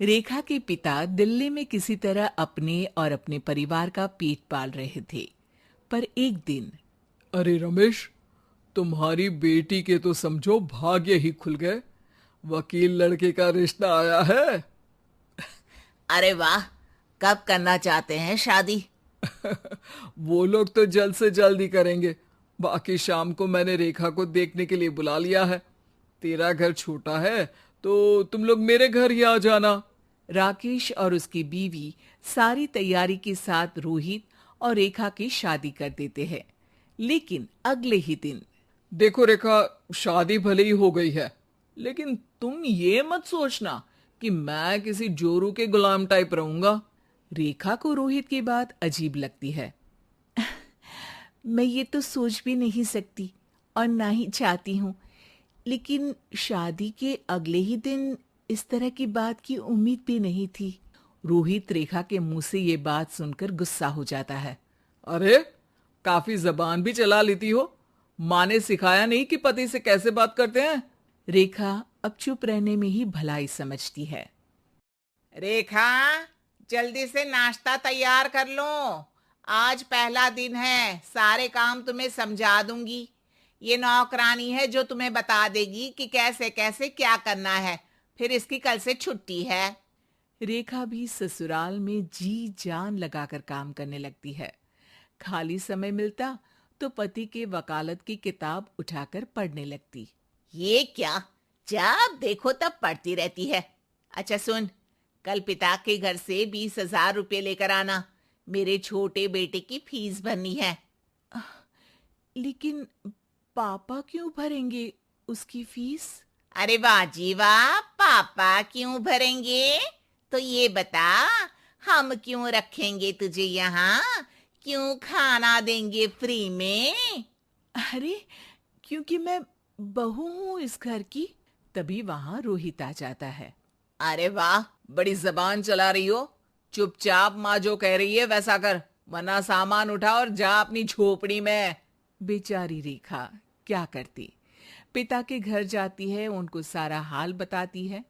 रेखा के पिता दिल्ली में किसी तरह अपने और अपने परिवार का पेट पाल रहे थे। पर एक दिन अरे रमेश, तुम्हारी बेटी के तो समझो भाग्य ही खुल गए। वकील लड़के का रिश्ता आया है। अरे वाह। कब करना चाहते हैं शादी? वो लोग तो जल्द से जल्द ही करेंगे। बाकी शाम को मैंने रेखा को देखने के लिए बुला लिया है। तेरा घर छोटा है तो तुम लोग मेरे घर ही आ जाना। राकेश और उसकी बीवी सारी तैयारी के साथ रोहित और रेखा की शादी कर देते हैं। लेकिन अगले ही दिन देखो रेखा, शादी भले ही हो गई है, लेकिन तुम ये मत सोचना कि मैं किसी जोरू के गुलाम टाइप रहूंगा। रेखा को रोहित की बात अजीब लगती है। मैं ये तो सोच भी नहीं सकती और ना ही चाहती हूँ, लेकिन शादी के अगले ही दिन इस तरह की बात की उम्मीद भी नहीं थी। रोहित रेखा के मुंह से ये बात सुनकर गुस्सा हो जाता है। अरे, काफी जबान भी चला लेती हो। माँ ने सिखाया नहीं कि पति से कैसे बात करते हैं? रेखा अब चुप रहने में ही भलाई समझती है। रेखा, जल्दी से नाश्ता तैयार कर लो। आज पहला दिन है, सारे काम तुम्हें समझा दूंगी। ये नौकरानी है जो तुम्हें बता देगी कि कैसे कैसे क्या करना है। फिर इसकी कल से छुट्टी है। रेखा भी ससुराल में जी जान लगाकर काम करने लगती है। खाली समय मिलता तो पति के वकालत की किताब उठाकर पढ़ने लगती। ये क्या, जब देखो तब पढ़ती रहती है। अच्छा सुन, कल पिता के घर से 20,000 रुपये लेकर आना। मेरे छोटे बेटे की फीस भरनी है। लेकिन पापा क्यों भरेंगे उसकी फीस? अरे वाह जी वाह, पापा क्यों भरेंगे? तो ये बता, हम क्यों रखेंगे तुझे यहाँ? क्यों खाना देंगे फ्री में? अरे, क्योंकि मैं बहू हूँ इस घर की। तभी वहां रोहित आ जाता है। अरे वाह, बड़ी जबान चला रही हो। चुपचाप माँ जो कह रही है वैसा कर, वरना सामान उठा और जा अपनी झोपड़ी में। बेचारी रेखा क्या करती। पिता के घर जाती है, उनको सारा हाल बताती है।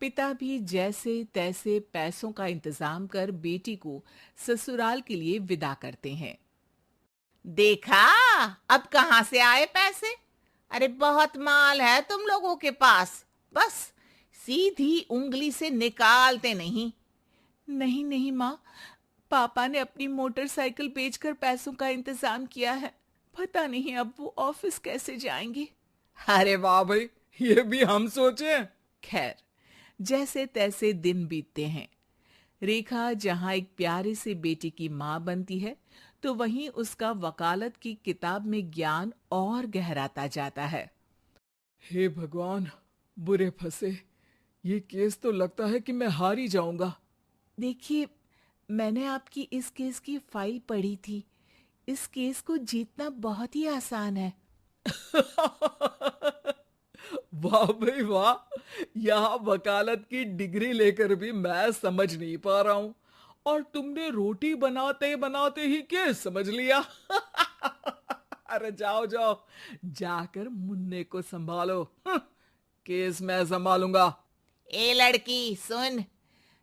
पिता भी जैसे तैसे पैसों का इंतजाम कर बेटी को ससुराल के लिए विदा करते हैं। देखा, अब कहाँ से आए पैसे? अरे बहुत माल है तुम लोगों के पास, बस सीधी उंगली से निकालते नहीं। नहीं नहीं माँ, पापा ने अपनी मोटरसाइकिल बेचकर पैसों का इंतजाम किया है। पता नहीं अब वो ऑफिस कैसे जाएंगे। अरे वाह भाई, ये भी हम सोचे। खैर, जैसे तैसे दिन बीतते हैं। रेखा जहां एक प्यारे से बेटे की माँ बनती है, तो वहीं उसका वकालत की किताब में ज्ञान और गहराता जाता है। हे भगवान, बुरे फंसे। ये केस तो लगता है कि मैं हार ही जाऊंगा। देखिए, मैंने आपकी इस केस की फाइल पढ़ी थी। इस केस को जीतना बहुत ही आसान है। वाह भाई वाह, यहाँ वकालत की डिग्री लेकर भी मैं समझ नहीं पा रहा हूँ, और तुमने रोटी बनाते बनाते ही केस समझ लिया। अरे जाओ जाओ, जाकर मुन्ने को संभालो। केस मैं संभालूंगा। ए लड़की सुन,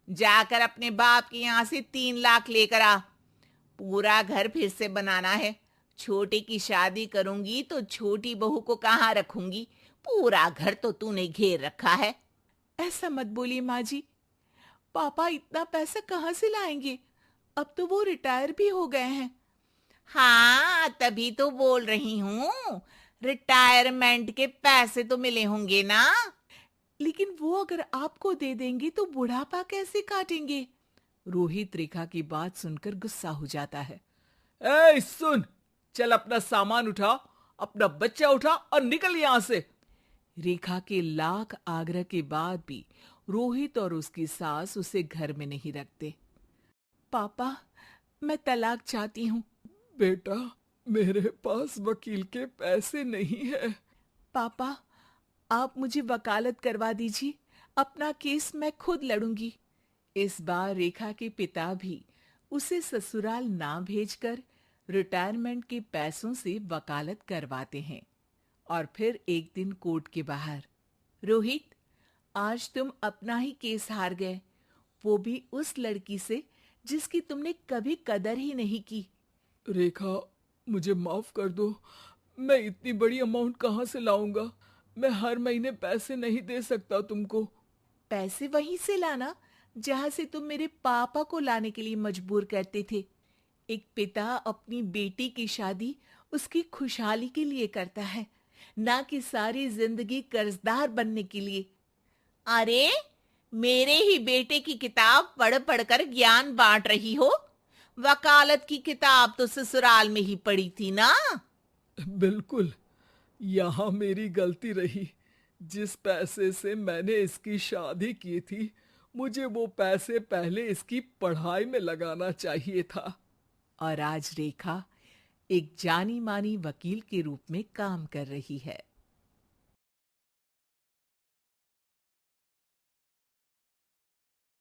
जाकर अपने बाप के यहाँ से 3 लाख लेकर आ। पूरा घर फिर से बनाना है। छोटे की शादी करूंगी तो छोटी बहू को कहाँ रखूंगी? पूरा घर तो तूने घेर रखा है। ऐसा मत बोलिए माँ जी। पापा इतना पैसा कहाँ से लाएंगे? अब तो वो रिटायर भी हो गए हैं। हाँ, तभी तो बोल रही हूँ, रिटायरमेंट के पैसे तो मिले होंगे ना। लेकिन वो अगर आपको दे देंगे तो बुढ़ापा कैसे काटेंगे? रोहित रेखा की बात सुनकर गुस्सा हो जाता है। ए सुन, चल अपना सामान उठा, अपना बच्चा उठा और निकल यहां से। रेखा के लाख आग्रह के बाद भी रोहित और उसकी सास उसे घर में नहीं रखते। पापा, मैं तलाक चाहती हूँ। बेटा, मेरे पास वकील के पैसे नहीं है। पापा, आप मुझे वकालत करवा दीजिए। अपना केस मैं खुद लड़ूंगी। इस बार रेखा के पिता भी उसे ससुराल ना भेजकर रिटायरमेंट के पैसों से वकालत करवाते हैं। और फिर एक दिन कोर्ट के बाहर, रोहित, आज तुम अपना ही केस हार गए, वो भी उस लड़की से जिसकी तुमने कभी कदर ही नहीं की। रेखा, मुझे माफ कर दो। मैं इतनी बड़ी अमाउंट कहाँ से लाऊंगा? मैं हर महीने पैसे नहीं दे सकता तुमको। पैसे वहीं से लाना जहां से तुम मेरे पापा को लाने के लिए मजबूर करते थे। एक पिता अपनी बेटी की शादी उसकी खुशहाली के लिए करता है, ना कि सारी जिंदगी कर्जदार बनने के लिए। अरे, मेरे ही बेटे की किताब पढ़ पढ़ कर ज्ञान बांट रही हो। वकालत की किताब तो ससुराल में ही पढ़ी थी ना। बिल्कुल, यहाँ मेरी गलती रही। जिस पैसे से मैंने इसकी शादी की थी, मुझे वो पैसे पहले इसकी पढ़ाई में लगाना चाहिए था। और आज रेखा एक जानी मानी वकील के रूप में काम कर रही है।